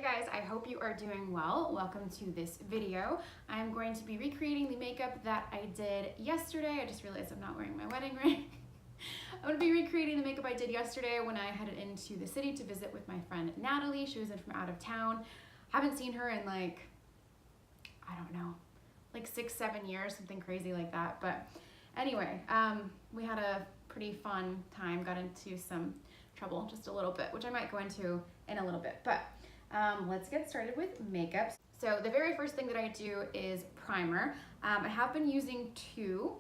Hey guys, I hope you are doing well. Welcome to this video. I'm going to be recreating the makeup that I did yesterday. I just realized I'm not wearing my wedding ring. I'm going to be recreating the makeup I did yesterday when I headed into the city to visit with my friend Natalie. She was in from out of town. Haven't seen her in like, I don't know, like 6-7 years, something crazy like that. But anyway, we had a pretty fun time, got into some trouble just a little bit, which I might go into in a little bit. But let's get started with makeup. So the very first thing that I do is primer. I have been using two,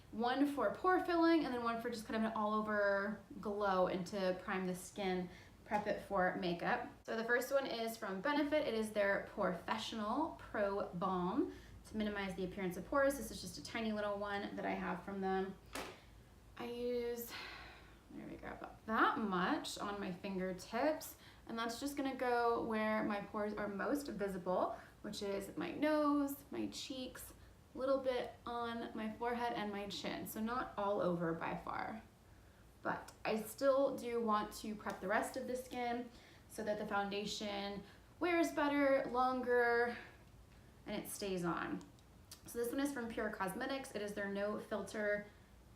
one for pore filling and then one for just kind of an all over glow and to prime the skin, prep it for makeup. So the first one is from Benefit. It is their Professional Pro Balm to minimize the appearance of pores. This is just a tiny little one that I have from them. I use, there we go, about that much on my fingertips. And that's just gonna go where my pores are most visible, which is my nose, my cheeks, a little bit on my forehead and my chin. So not all over by far. But I still do want to prep the rest of the skin so that the foundation wears better, longer, and it stays on. So this one is from Pure Cosmetics. It is their No Filter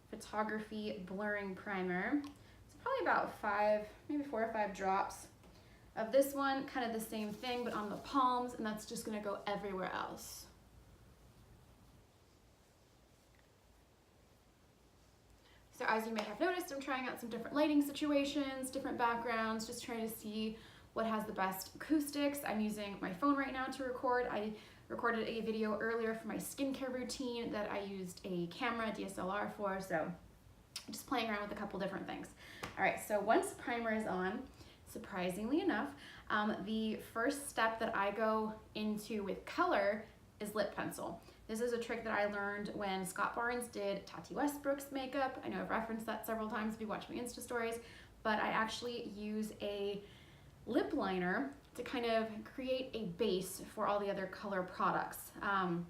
Photography Blurring Primer. It's probably about 5, maybe 4 or 5 drops of this one, kind of the same thing, but on the palms, and that's just gonna go everywhere else. So as you may have noticed, I'm trying out some different lighting situations, different backgrounds, just trying to see what has the best acoustics. I'm using my phone right now to record. I recorded a video earlier for my skincare routine that I used a camera, DSLR for, so I'm just playing around with a couple different things. All right, so once primer is on, surprisingly enough, the first step that I go into with color is lip pencil. This is a trick that I learned when Scott Barnes did Tati Westbrook's makeup. I know I've referenced that several times if you watch my Insta stories, but I actually use a lip liner to kind of create a base for all the other color products that I'm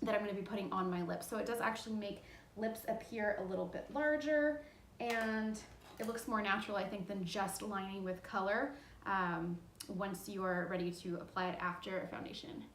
going to be putting on my lips. So it does actually make lips appear a little bit larger, and it looks more natural, I think, than just lining with color once you are ready to apply it after a foundation.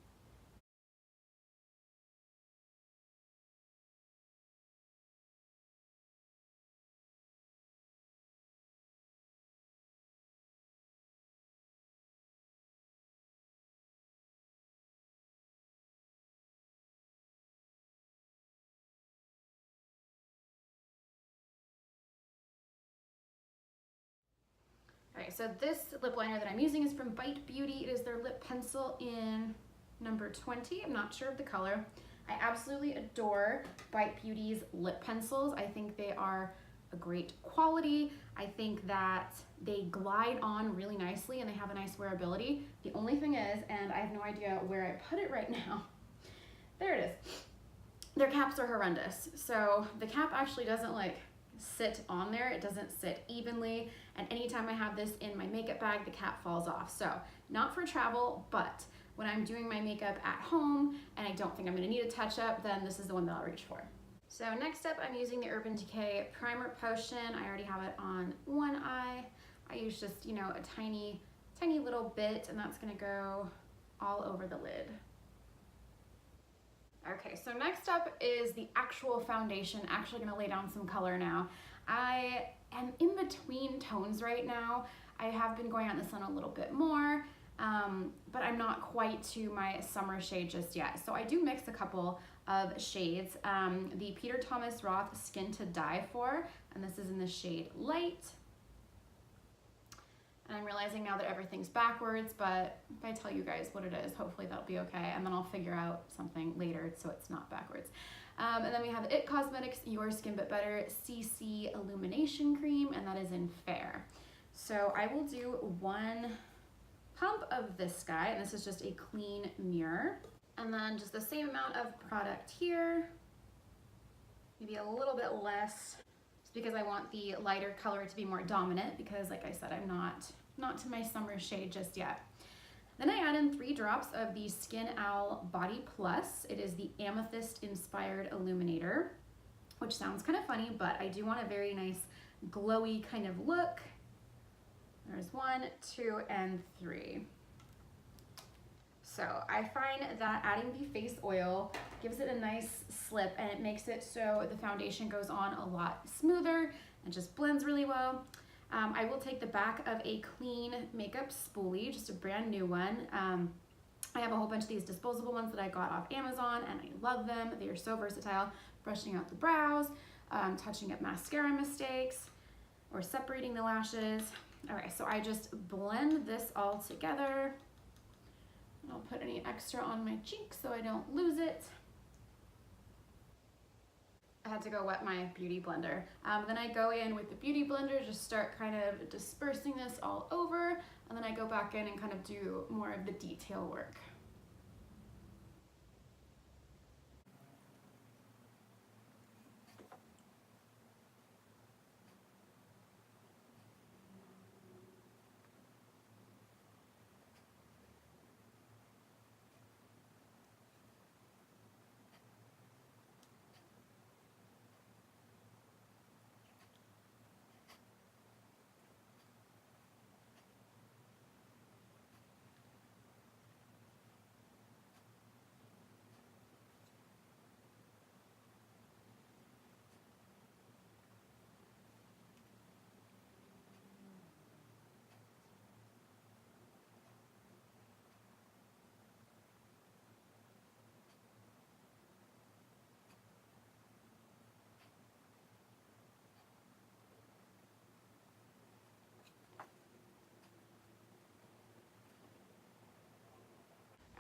Alright, so this lip liner that I'm using is from Bite Beauty. It is their lip pencil in number 20. I'm not sure of the color. I absolutely adore Bite Beauty's lip pencils. I think they are a great quality. I think that they glide on really nicely and they have a nice wearability. The only thing is, and I have no idea where I put it right now, there it is. Their caps are horrendous. So the cap actually doesn't like sit on there, it doesn't sit evenly, and anytime I have this in my makeup bag, the cap falls off. So not for travel, but when I'm doing my makeup at home and I don't think I'm going to need a touch up, then this is the one that I'll reach for. So next up, I'm using the Urban Decay Primer Potion. I already have it on one eye. I use just, you know, a tiny little bit, and that's going to go all over the lid. Okay, so next up is the actual foundation. Actually gonna lay down some color now. I am in between tones right now. I have been going out in the sun a little bit more, but I'm not quite to my summer shade just yet. So I do mix a couple of shades. The Peter Thomas Roth Skin to Die For, and this is in the shade Light. And I'm realizing now that everything's backwards, but if I tell you guys what it is, hopefully that'll be okay. And then I'll figure out something later so it's not backwards. And then we have It Cosmetics Your Skin But Better CC Illumination Cream, and that is in Fair. So I will do one pump of this guy, and this is just a clean mirror. And then just the same amount of product here, maybe a little bit less, just because I want the lighter color to be more dominant, because like I said, I'm not to my summer shade just yet. Then I add in 3 drops of the Skin Owl Body Plus. It is the Amethyst Inspired Illuminator, which sounds kind of funny, but I do want a very nice glowy kind of look. There's 1, 2, and 3. So I find that adding the face oil gives it a nice slip and it makes it so the foundation goes on a lot smoother and just blends really well. I will take the back of a clean makeup spoolie, just a brand new one. I have a whole bunch of these disposable ones that I got off Amazon and I love them. They are so versatile. Brushing out the brows, touching up mascara mistakes, or separating the lashes. All right, so I just blend this all together. I don't put any extra on my cheek so I don't lose it. I had to go wet my beauty blender. Then I go in with the beauty blender, just start kind of dispersing this all over, and then I go back in and kind of do more of the detail work.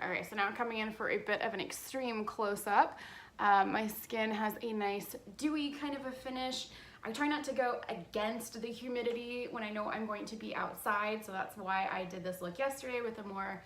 All right, so now I'm coming in for a bit of an extreme close-up. My skin has a nice dewy kind of a finish. I try not to go against the humidity when I know I'm going to be outside, so that's why I did this look yesterday with a more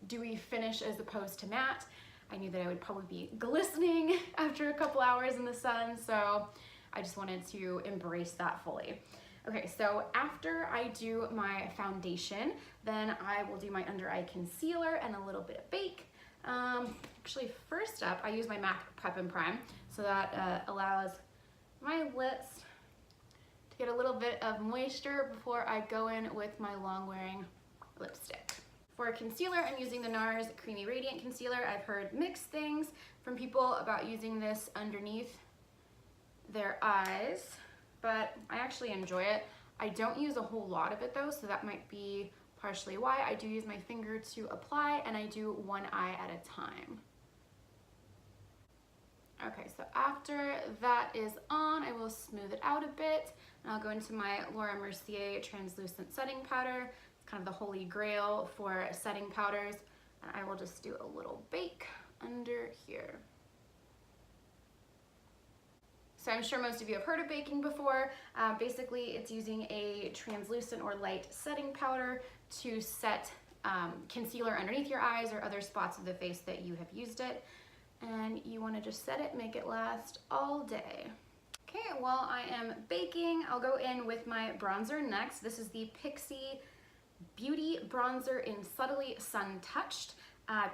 dewy finish as opposed to matte. I knew that I would probably be glistening after a couple hours in the sun, so I just wanted to embrace that fully. Okay, so after I do my foundation, then I will do my under eye concealer and a little bit of bake. Actually, first up, I use my MAC Prep and Prime, so that allows my lips to get a little bit of moisture before I go in with my long-wearing lipstick. For concealer, I'm using the NARS Creamy Radiant Concealer. I've heard mixed things from people about using this underneath their eyes, but I actually enjoy it. I don't use a whole lot of it though, so that might be partially why. I do use my finger to apply, and I do one eye at a time. Okay, so after that is on, I will smooth it out a bit, and I'll go into my Laura Mercier translucent setting powder. It's kind of the holy grail for setting powders, and I will just do a little bake under here. So I'm sure most of you have heard of baking before. Basically, it's using a translucent or light setting powder to set concealer underneath your eyes or other spots of the face that you have used it. And you want to just set it, make it last all day. Okay, while I am baking, I'll go in with my bronzer next. This is the Pixie Beauty Bronzer in Subtly Sun Touched.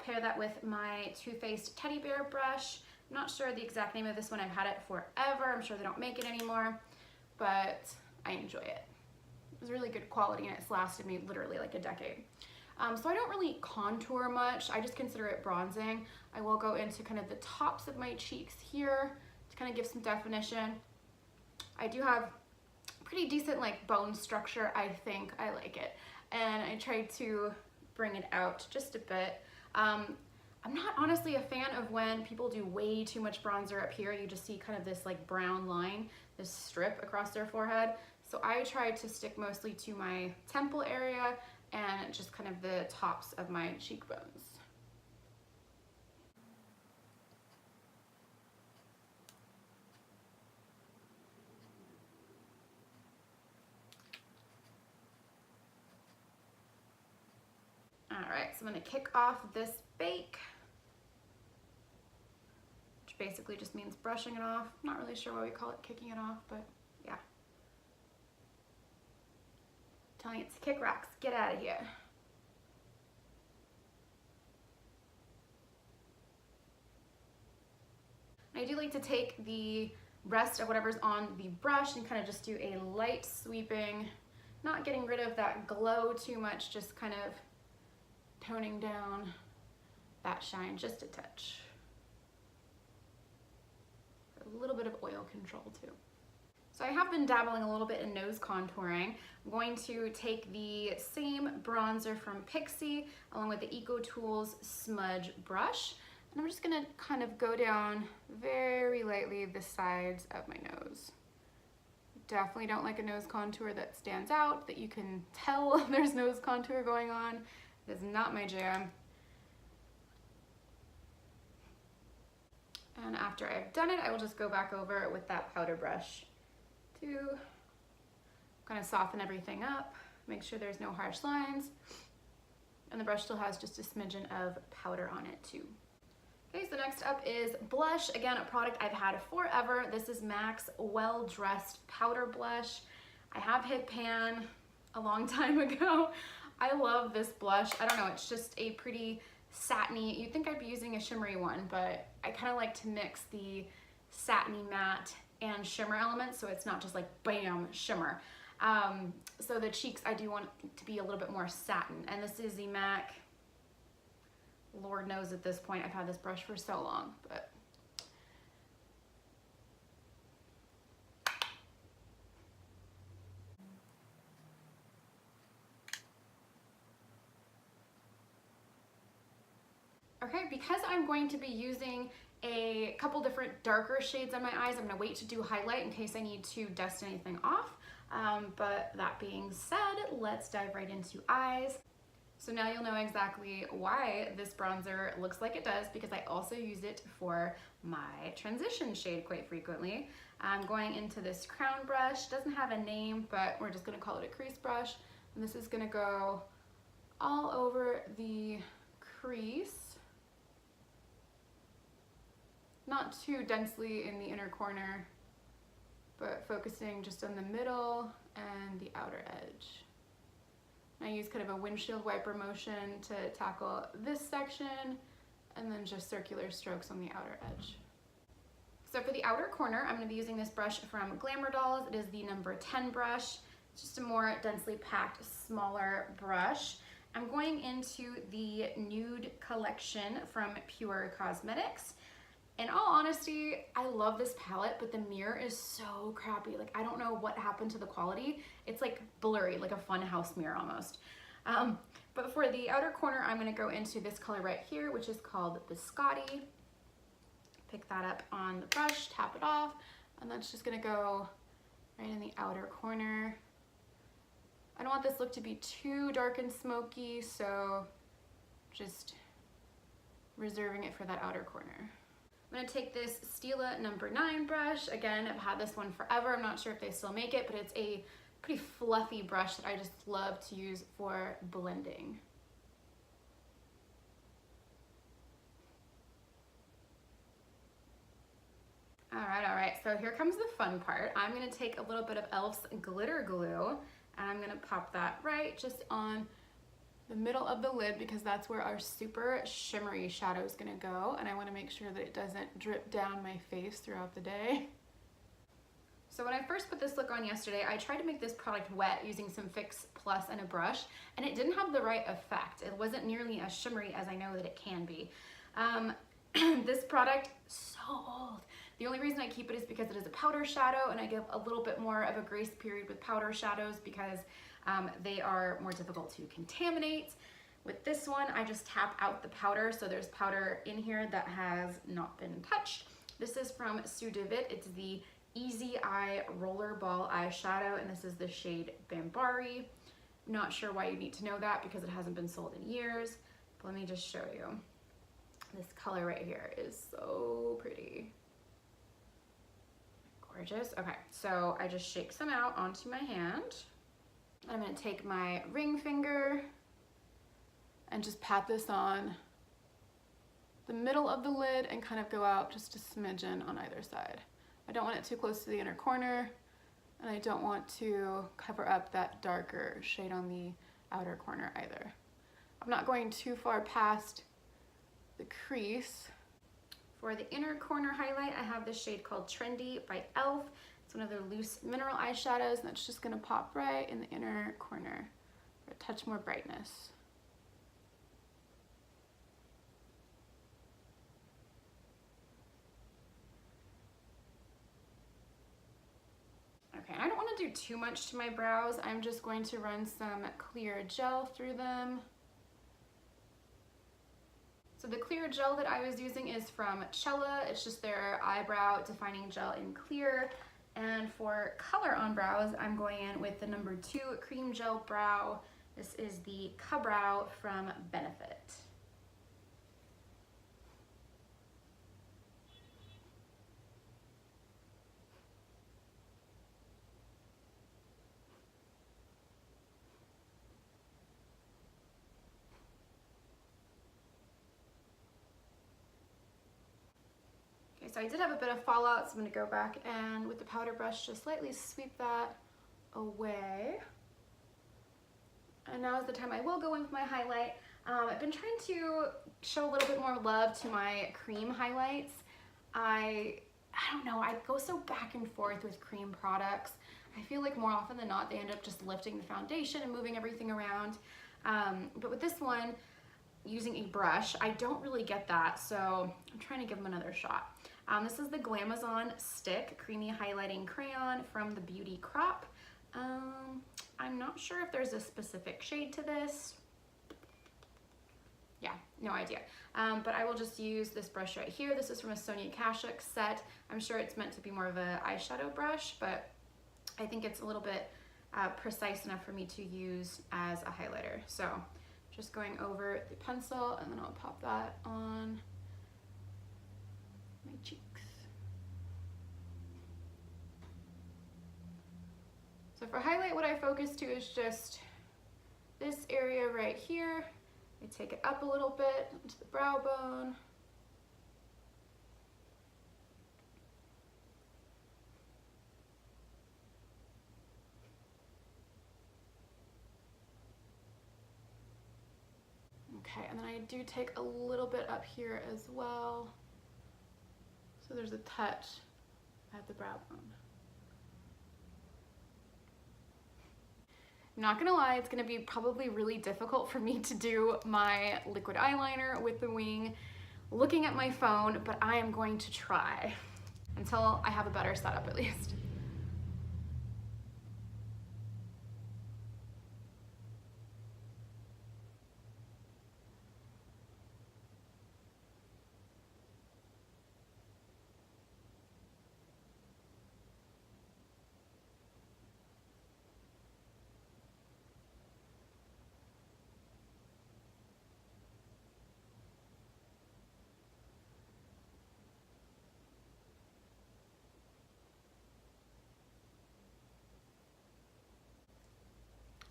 Pair that with my Too Faced Teddy Bear brush. I'm not sure the exact name of this one. I've had it forever. I'm sure they don't make it anymore, but I enjoy it. It was really good quality and it's lasted me literally like a decade. So I don't really contour much. I just consider it bronzing. I will go into kind of the tops of my cheeks here to kind of give some definition. I do have pretty decent like bone structure, I think. I like it. And I try to bring it out just a bit. I'm not honestly a fan of when people do way too much bronzer up here. You just see kind of this like brown line, this strip across their forehead. So I try to stick mostly to my temple area and just kind of the tops of my cheekbones. All right, so I'm gonna kick off this bake, which basically just means brushing it off. I'm not really sure why we call it kicking it off, but yeah. I'm telling it to kick rocks, get out of here. I do like to take the rest of whatever's on the brush and kind of just do a light sweeping, not getting rid of that glow too much, just kind of toning down that shine just a touch. A little bit of oil control too. So I have been dabbling a little bit in nose contouring. I'm going to take the same bronzer from Pixie along with the Eco Tools smudge brush, and I'm just gonna kind of go down very lightly the sides of my nose. Definitely don't like a nose contour that stands out, that you can tell there's nose contour going on. It is not my jam. And after I've done it, I will just go back over it with that powder brush to kind of soften everything up, make sure there's no harsh lines. And the brush still has just a smidgen of powder on it too. Okay, so next up is blush. Again, a product I've had forever. This is MAC's Well Dressed Powder Blush. I have hit pan a long time ago. I love this blush. I don't know, it's just a pretty satiny, you'd think I'd be using a shimmery one, but I kind of like to mix the satiny matte and shimmer elements, so it's not just like bam, shimmer. So the cheeks, I do want to be a little bit more satin, and this is the MAC, Lord knows at this point, I've had this brush for so long, but okay, because I'm going to be using a couple different darker shades on my eyes, I'm gonna wait to do highlight in case I need to dust anything off. But that being said, let's dive right into eyes. So now you'll know exactly why this bronzer looks like it does, because I also use it for my transition shade quite frequently. I'm going into this crown brush, doesn't have a name, but we're just gonna call it a crease brush. And this is gonna go all over the crease. Not too densely in the inner corner, but focusing just on the middle and the outer edge. I use kind of a windshield wiper motion to tackle this section, and then just circular strokes on the outer edge. So for the outer corner, I'm going to be using this brush from Glamour Dolls. It is the number 10 brush. It's just a more densely packed, smaller brush. I'm going into the Nude collection from Pure Cosmetics. In all honesty, I love this palette, but the mirror is so crappy. Like, I don't know what happened to the quality. It's like blurry, like a funhouse mirror almost. But for the outer corner, I'm gonna go into this color right here, which is called Biscotti. Pick that up on the brush, tap it off, and that's just gonna go right in the outer corner. I don't want this look to be too dark and smoky, so just reserving it for that outer corner. I'm gonna take this Stila number 9 brush. Again, I've had this one forever. I'm not sure if they still make it, but it's a pretty fluffy brush that I just love to use for blending. All right, so here comes the fun part. I'm gonna take a little bit of E.L.F's glitter glue, and I'm gonna pop that right just on the middle of the lid, because that's where our super shimmery shadow is gonna go, and I wanna make sure that it doesn't drip down my face throughout the day. So when I first put this look on yesterday, I tried to make this product wet using some Fix Plus and a brush, and it didn't have the right effect. It wasn't nearly as shimmery as I know that it can be. This product, so old. The only reason I keep it is because it is a powder shadow, and I give a little bit more of a grace period with powder shadows because they are more difficult to contaminate. With this one, I just tap out the powder, so there's powder in here that has not been touched. This is from Devitt. It's the Easy Eye RollerBall eyeshadow, and this is the shade Bambari. Not sure why you need to know that because it hasn't been sold in years, but let me just show you. This color right here is so pretty. Gorgeous. Okay, so I just shake some out onto my hand. I'm gonna take my ring finger and just pat this on the middle of the lid and kind of go out just a smidgen on either side. I don't want it too close to the inner corner, and I don't want to cover up that darker shade on the outer corner either. I'm not going too far past the crease. For the inner corner highlight, I have this shade called Trendy by E.L.F. It's one of their loose mineral eyeshadows, and that's just gonna pop right in the inner corner for a touch more brightness. want to do too much to my brows. I'm just going to run some clear gel through them. So the clear gel that I was using is from Cella. It's just their eyebrow defining gel in clear. And for color on brows, I'm going in with the number 2 cream gel brow. This is the Ka-Brow from Benefit. So I did have a bit of fallout, so I'm going to go back and with the powder brush just slightly sweep that away. And now is the time I will go in with my highlight. I've been trying to show a little bit more love to my cream highlights. I don't know, I go so back and forth with cream products. I feel like more often than not they end up just lifting the foundation and moving everything around. But with this one, using a brush, I don't really get that, so I'm trying to give them another shot. This is the Glamazon Stick Creamy Highlighting Crayon from the Beauty Crop. I'm not sure if there's a specific shade to this. Yeah, no idea. But I will just use this brush right here. This is from a Sonia Kashuk set. I'm sure it's meant to be more of an eyeshadow brush, but I think it's a little bit precise enough for me to use as a highlighter. So just going over the pencil, and then I'll pop that on my cheeks. So for highlight, what I focus to is just this area right here. I take it up a little bit into the brow bone. Okay, and then I do take a little bit up here as well. So there's a touch at the brow bone. I'm not gonna lie, it's gonna be probably really difficult for me to do my liquid eyeliner with the wing looking at my phone, but I am going to try until I have a better setup at least.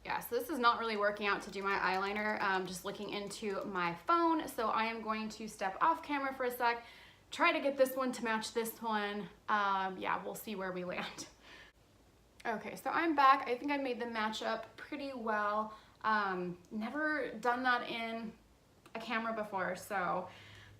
Yeah, so this is not really working out to do my eyeliner, just looking into my phone. So I am going to step off camera for a sec, try to get this one to match this one. Yeah, we'll see where we land. Okay, so I'm back. I think I made the match up pretty well. Never done that in a camera before, so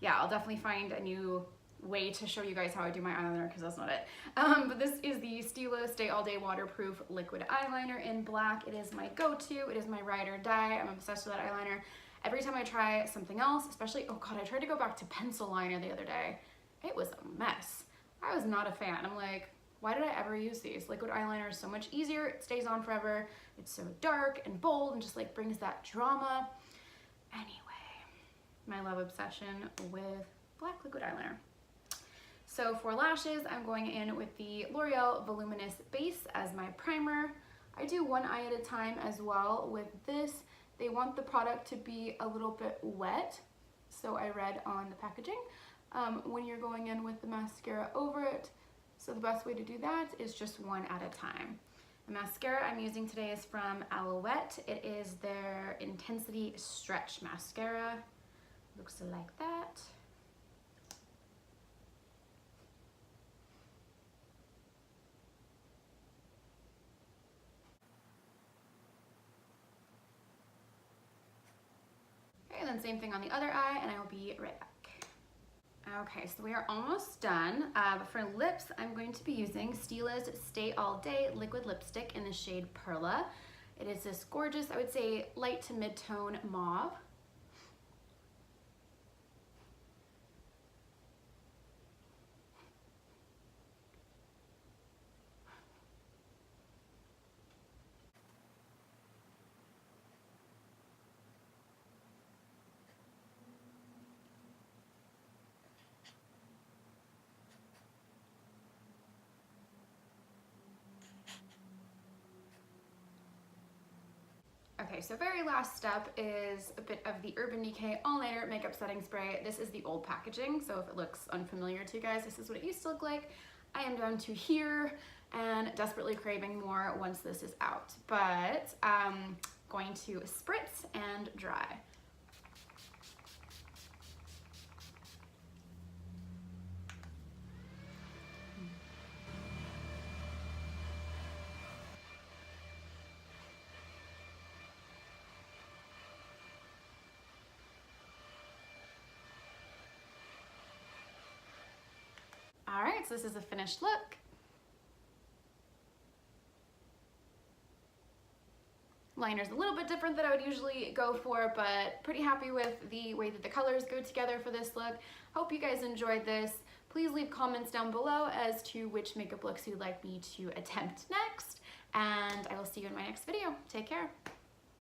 yeah, I'll definitely find a new way to show you guys how I do my eyeliner because that's not it. But this is the Stila Stay All Day Waterproof Liquid Eyeliner in black. It is my go-to. It is my ride or die. I'm obsessed with that eyeliner. Every time I try something else, especially, oh god, I tried to go back to pencil liner the other day. It was a mess. I was not a fan. I'm like, why did I ever use these? Liquid eyeliner is so much easier. It stays on forever. It's so dark and bold and just like brings that drama. Anyway, my love obsession with black liquid eyeliner. So for lashes, I'm going in with the L'Oreal Voluminous Base as my primer. I do one eye at a time as well with this. They want the product to be a little bit wet, so I read on the packaging, when you're going in with the mascara over it. So the best way to do that is just one at a time. The mascara I'm using today is from Aloette. It is their Intensity Stretch Mascara. Looks like that. And then same thing on the other eye, and I will be right back. Okay, so we are almost done. But for lips, I'm going to be using Stila's Stay All Day Liquid Lipstick in the shade Perla. It is this gorgeous, I would say, light to mid-tone mauve. Okay, so very last step is a bit of the Urban Decay All Nighter Makeup Setting Spray. This is the old packaging, so if it looks unfamiliar to you guys, this is what it used to look like. I am down to here and desperately craving more once this is out, but I'm going to spritz and dry. All right, so this is a finished look. Liner's a little bit different than I would usually go for, but pretty happy with the way that the colors go together for this look. Hope you guys enjoyed this. Please leave comments down below as to which makeup looks you'd like me to attempt next, and I will see you in my next video. Take care.